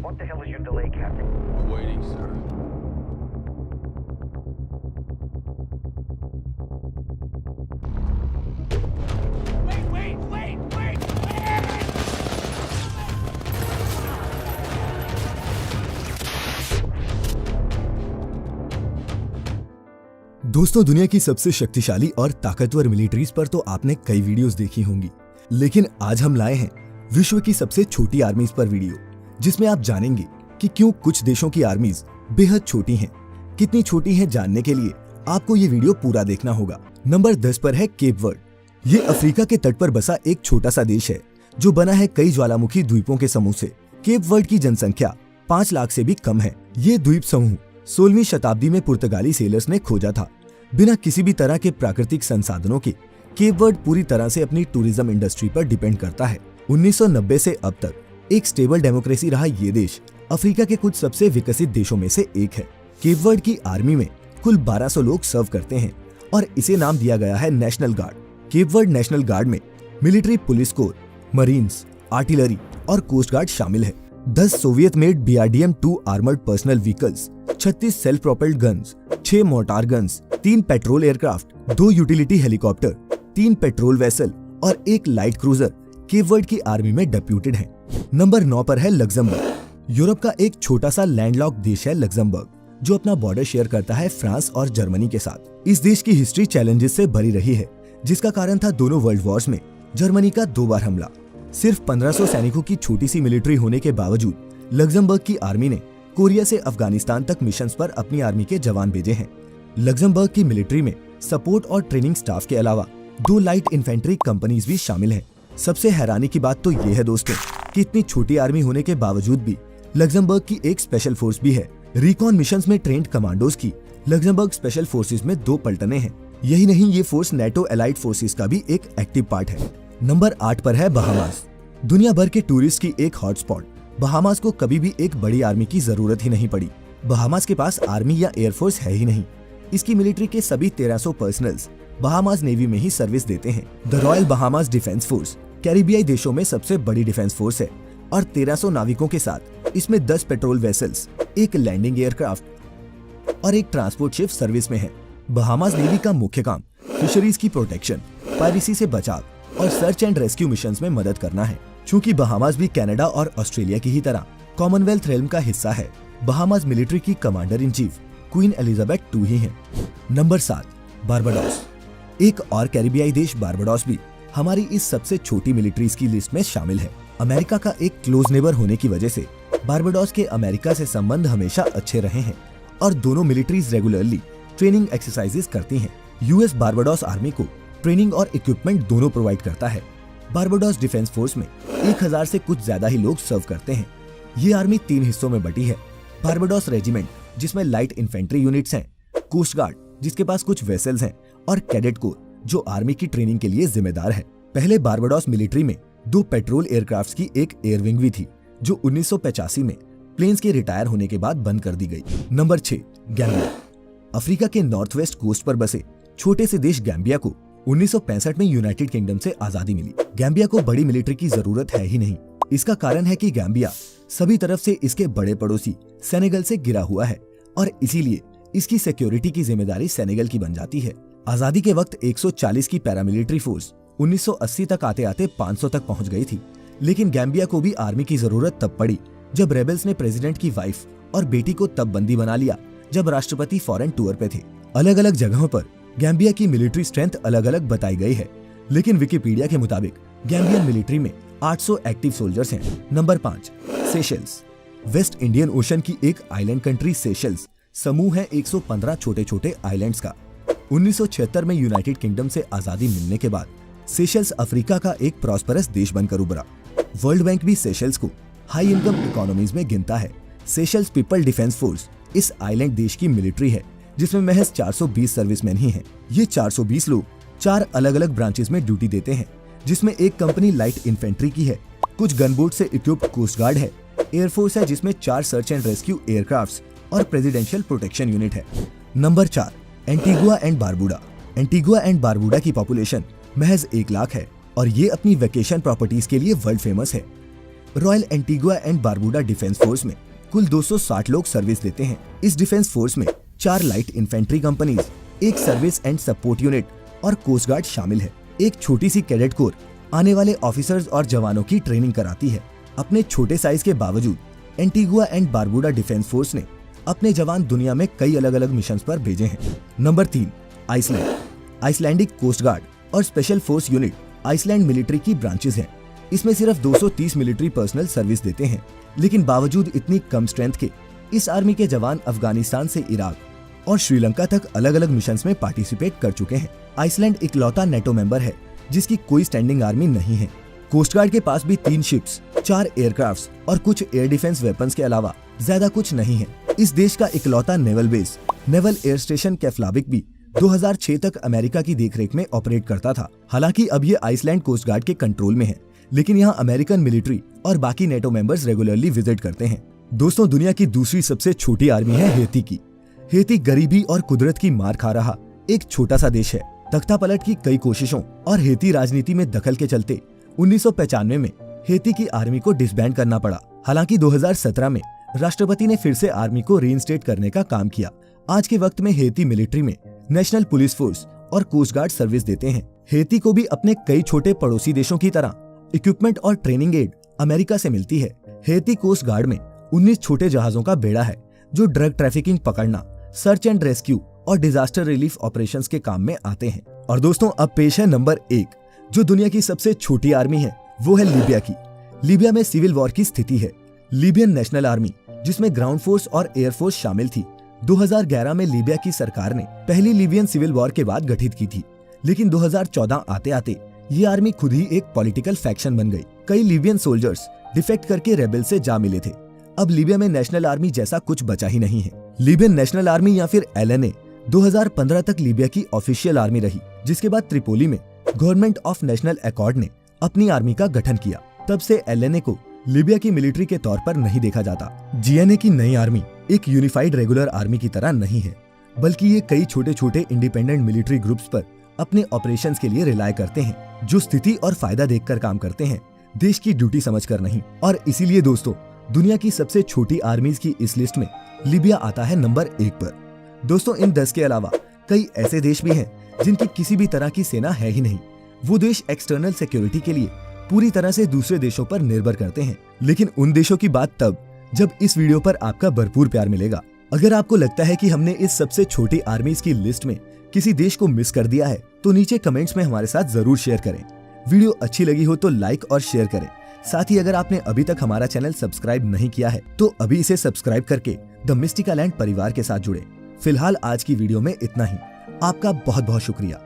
What the hell is your delay, Captain? Waiting, sir. दोस्तों, दुनिया की सबसे शक्तिशाली और ताकतवर मिलिट्रीज पर तो आपने कई वीडियोस देखी होंगी, लेकिन आज हम लाए हैं विश्व की सबसे छोटी आर्मीज पर वीडियो, जिसमें आप जानेंगे कि क्यों कुछ देशों की आर्मीज बेहद छोटी हैं। कितनी छोटी हैं जानने के लिए आपको ये वीडियो पूरा देखना होगा। नंबर 10 पर है केप वर्ड। ये अफ्रीका के तट पर बसा एक छोटा सा देश है जो बना है कई ज्वालामुखी द्वीपों के समूह से। केप वर्ड की जनसंख्या 5 लाख से भी कम है। ये द्वीप समूह 16वीं शताब्दी में पुर्तगाली सेलर्स ने खोजा था। बिना किसी भी तरह के प्राकृतिक संसाधनों के केप वर्ड पूरी तरह से अपनी टूरिज्म इंडस्ट्री पर डिपेंड करता है। 1990 से अब तक एक स्टेबल डेमोक्रेसी रहा ये देश अफ्रीका के कुछ सबसे विकसित देशों में से एक है। केप वर्ड की आर्मी में कुल 1200 लोग सर्व करते हैं और इसे नाम दिया गया है National Guard. Cape Verde National Guard में military, police corps, marines, artillery और कोस्ट गार्ड शामिल है। 10 Soviet made BRDM-2 armoured personnel vehicles, 36 self propelled guns, 6 mortar guns, 3 patrol aircraft, 2 utility helicopter, 3 patrol vessel और 1 लाइट क्रूजर केप वर्ड की army में deputed हैं। Number 9 पर है Luxembourg. Europe का एक छोटा सा लैंडलॉक देश है लग्जमबर्ग, जो अपना बॉर्डर शेयर करता है फ्रांस और जर्मनी के साथ। इस देश की हिस्ट्री चैलेंजेस से भरी रही है, जिसका कारण था दोनों वर्ल्ड वॉर्स में जर्मनी का 2 बार हमला। सिर्फ 1500 सैनिकों की छोटी सी मिलिट्री होने के बावजूद लग्जमबर्ग की आर्मी ने कोरिया से अफगानिस्तान तक मिशंस पर अपनी आर्मी के जवान भेजे हैं। लग्जमबर्ग की मिलिट्री में सपोर्ट और ट्रेनिंग स्टाफ के अलावा 2 लाइट इन्फेंट्री कंपनीज भी शामिल हैं। सबसे हैरानी की बात तो ये है दोस्तों कि इतनी छोटी आर्मी होने के बावजूद भी लग्जमबर्ग की एक स्पेशल फोर्स भी है। रिकॉन मिशंस में ट्रेंड कमांडोज की लग्जमबर्ग स्पेशल फोर्सेज में 2 पलटने हैं। यही नहीं, ये फोर्स नेटो एलाइड फोर्सेज का भी एक एक्टिव पार्ट है। नंबर 8 पर है बहामास। दुनिया भर के टूरिस्ट की एक हॉटस्पॉट बहामास को कभी भी एक बड़ी आर्मी की जरूरत ही नहीं पड़ी। बहामास के पास आर्मी या एयरफोर्स है ही नहीं। इसकी मिलिट्री के सभी 1300 पर्सनल्स बहामास नेवी में ही सर्विस देते हैं। The Royal Bahamas Defence Force कैरिबियाई देशों में सबसे बड़ी डिफेंस फोर्स है और 1300 नाविकों के साथ इसमें 10 पेट्रोल वेसल्स, 1 लैंडिंग एयरक्राफ्ट और 1 ट्रांसपोर्ट शिप सर्विस में है। बहामास नेवी का मुख्य काम फिशरीज की प्रोटेक्शन, पायरेसी से बचाव और सर्च एंड रेस्क्यू मिशंस में मदद करना है। चूंकि बहामास भी कनाडा और ऑस्ट्रेलिया की ही तरह कॉमनवेल्थ रेल्म का हिस्सा है, बहामास मिलिट्री की commander in chief queen Elizabeth II ही हैं। Number 7 Barbados. एक और कैरिबियाई देश बारबाडोस भी हमारी इस सबसे छोटी मिलिट्रीज की लिस्ट में शामिल है। अमेरिका का एक क्लोज नेबर होने की वजह से बारबाडोस के अमेरिका से संबंध हमेशा अच्छे रहे हैं और दोनों मिलिट्रीज रेगुलरली ट्रेनिंग एक्सरसाइजेस करती हैं। यूएस बारबाडोस आर्मी को ट्रेनिंग और इक्विपमेंट दोनों प्रोवाइड करता है। बारबाडोस डिफेंस फोर्स में 1000 से कुछ ज्यादा ही लोग सर्व करते हैं। ये आर्मी 3 हिस्सों में बटी है। बारबाडोस रेजिमेंट, जिसमें लाइट इन्फेंट्री यूनिट्स हैं, कोस्ट गार्ड, जिसके पास कुछ वेसल्स हैं, और कैडेट कोर, जो आर्मी की ट्रेनिंग के लिए जिम्मेदार है। पहले बारबाडोस मिलिट्री में 2 पेट्रोल एयरक्राफ्ट की एक एयरविंग भी थी, जो 1985 में प्लेन्स के रिटायर होने के बाद बंद कर दी गई। Number 6 Gambia. अफ्रीका के नॉर्थ वेस्ट कोस्ट पर बसे छोटे से देश गैम्बिया को 1965 में यूनाइटेड किंगडम से आजादी मिली। गैम्बिया को बड़ी मिलिट्री की जरूरत है ही नहीं। इसका कारण है कि गैम्बिया सभी तरफ से इसके बड़े पड़ोसी सेनेगल से घिरा हुआ है और इसीलिए इसकी सिक्योरिटी की जिम्मेदारी सेनेगल की बन जाती है। आजादी के वक्त 140 की पैरामिलिट्री फोर्स 1980 तक आते आते 500 तक पहुंच गई थी। लेकिन गैम्बिया को भी आर्मी की जरूरत तब पड़ी जब रेबल्स ने प्रेसिडेंट की वाइफ और बेटी को तब बंदी बना लिया जब राष्ट्रपति फॉरेन टूर पे थे। अलग अलग जगहों पर गैम्बिया की मिलिट्री स्ट्रेंथ अलग अलग बताई गई है, लेकिन विकिपीडिया के मुताबिक गैम्बियन मिलिट्री में 800 एक्टिव सोल्जर्स हैं। Number 5 Seychelles. West Indian ocean की एक आइलैंड कंट्री सेशल्स समूह है 115 छोटे छोटे आइलैंड्स का। 1976 में यूनाइटेड किंगडम से आजादी मिलने के बाद सेशल्स अफ्रीका का एक प्रॉस्परस देश बनकर उभरा। वर्ल्ड बैंक भी सेशल्स को हाई इनकम इकोनॉमीज में गिनता है। सेशल्स पीपल डिफेंस फोर्स इस आइलैंड देश की मिलिट्री है, जिसमें महज 420 सर्विसमैन ही हैं। ये 420 लोग 4 अलग अलग ब्रांचेस में ड्यूटी देते हैं, जिसमें एक कंपनी लाइट इन्फेंट्री की है, कुछ गनबोट से इक्विप्ड कोस्ट गार्ड है, एयरफोर्स है जिसमें 4 सर्च एंड रेस्क्यू एयरक्राफ्ट्स और प्रेसिडेंशियल प्रोटेक्शन यूनिट है। Number 4 Antigua and Barbuda. Antigua and Barbuda की पॉपुलेशन महज 1 लाख है और ये अपनी वेकेशन प्रॉपर्टीज के लिए वर्ल्ड फेमस है। Royal Antigua and Barbuda Defence Force में कुल 260 लोग सर्विस देते हैं। इस डिफेंस फोर्स में 4 light infantry companies, 1 service and support unit और कोस्ट गार्ड शामिल है। एक छोटी सी कैडेट कोर आने वाले ऑफिसर्स और जवानों की ट्रेनिंग कराती है। अपने छोटे साइज के बावजूद Antigua and Barbuda Defence force ने अपने जवान दुनिया में कई अलग अलग मिशन पर भेजे हैं। Number 3, Iceland. Icelandic Coast Guard और special force unit Iceland military की ब्रांचेस हैं। इसमें सिर्फ 230 मिलिट्री पर्सनल सर्विस देते हैं, लेकिन बावजूद इतनी कम स्ट्रेंथ के इस आर्मी के जवान अफगानिस्तान से इराक और श्रीलंका तक अलग अलग मिशंस में पार्टिसिपेट कर चुके हैं। आइसलैंड इकलौता नेटो मेंबर है जिसकी कोई स्टैंडिंग आर्मी नहीं है। कोस्ट गार्ड के पास भी 3 शिप्स, 4 एयरक्राफ्ट्स और कुछ एयर डिफेंस वेपन्स के अलावा ज्यादा कुछ नहीं है। इस देश का इकलौता naval base naval air station Keflavik भी 2006 तक अमेरिका की देखरेख में ऑपरेट करता था। हालांकि अब ये आइसलैंड कोस्ट गार्ड के कंट्रोल में है, लेकिन यहाँ अमेरिकन मिलिट्री और बाकी नेटो मेंबर्स रेगुलरली विजिट करते हैं। दोस्तों, दुनिया की दूसरी सबसे छोटी आर्मी है हेती की। हेती गरीबी और कुदरत की मार खा रहा एक छोटा सा देश है। तख्तापलट की कई कोशिशों और हेती राजनीति में दखल के चलते 1995 में हेती की आर्मी को डिसबैंड करना पड़ा। हालांकि 2017 में राष्ट्रपति ने फिर से आर्मी को रीइंस्टेट करने का काम किया। आज के वक्त में हेती मिलिट्री में नेशनल पुलिस फोर्स और कोस्ट गार्ड सर्विस देते हैं। हेती को भी अपने कई छोटे पड़ोसी देशों की तरह इक्विपमेंट और ट्रेनिंग एड अमेरिका से मिलती है। हेती कोस्ट गार्ड में 19 छोटे जहाजों का बेड़ा है जो ड्रग ट्रैफिकिंग पकड़ना, सर्च एंड रेस्क्यू और डिजास्टर रिलीफ ऑपरेशंस के काम में आते हैं। और दोस्तों, अब पेश है नंबर 1, जो दुनिया की सबसे छोटी आर्मी है, वो है लीबिया की। लीबिया में सिविल वॉर की स्थिति है। लीबियन नेशनल आर्मी, जिसमें ग्राउंड फोर्स और एयर फोर्स शामिल थी, 2011 में लीबिया की सरकार ने पहली लीबियन सिविल वॉर के बाद गठित की थी। लेकिन 2014 आते आते ये आर्मी खुद ही एक पॉलिटिकल फैक्शन बन गई। कई लीबियन सोल्जर्स डिफेक्ट करके रेबेल से जा मिले थे। अब लीबिया में नेशनल आर्मी जैसा कुछ बचा ही नहीं है। लीबियन नेशनल आर्मी या फिर LNA 2015 तक लीबिया की ऑफिशियल आर्मी रही, जिसके बाद त्रिपोली में गवर्नमेंट ऑफ नेशनल एकॉर्ड ने अपनी आर्मी का गठन किया। तब से LNA को लीबिया की मिलिट्री के तौर पर नहीं देखा जाता। GNA की नई आर्मी एक यूनिफाइड रेगुलर आर्मी की तरह नहीं है, बल्कि ये कई छोटे छोटे इंडिपेंडेंट मिलिट्री ग्रुप्स पर अपने ऑपरेशंस के लिए रिलाय करते हैं, जो स्थिति और फायदा देखकर काम करते हैं, देश की ड्यूटी समझकर नहीं। और इसीलिए दोस्तों, दुनिया की सबसे छोटी आर्मीज की इस लिस्ट में लीबिया आता है नंबर 1 पर। दोस्तों, इन 10 के अलावा कई ऐसे देश भी हैं जिनकी किसी भी तरह की सेना है ही नहीं। वो देश एक्सटर्नल सिक्योरिटी के लिए पूरी तरह से दूसरे देशों पर निर्भर करते हैं। लेकिन उन देशों की बात तब जब इस वीडियो पर आपका भरपूर प्यार मिलेगा। अगर आपको लगता है कि हमने इस सबसे छोटी आर्मीज की लिस्ट में किसी देश को मिस कर दिया है, तो नीचे कमेंट्स में हमारे साथ जरूर शेयर करें। वीडियो अच्छी लगी हो तो लाइक और शेयर करें। साथ ही अगर आपने अभी तक हमारा चैनल सब्सक्राइब नहीं किया है, तो अभी इसे सब्सक्राइब करके द मिस्टिका लैंड परिवार के साथ जुड़े। फिलहाल आज की वीडियो में इतना ही। आपका बहुत बहुत शुक्रिया।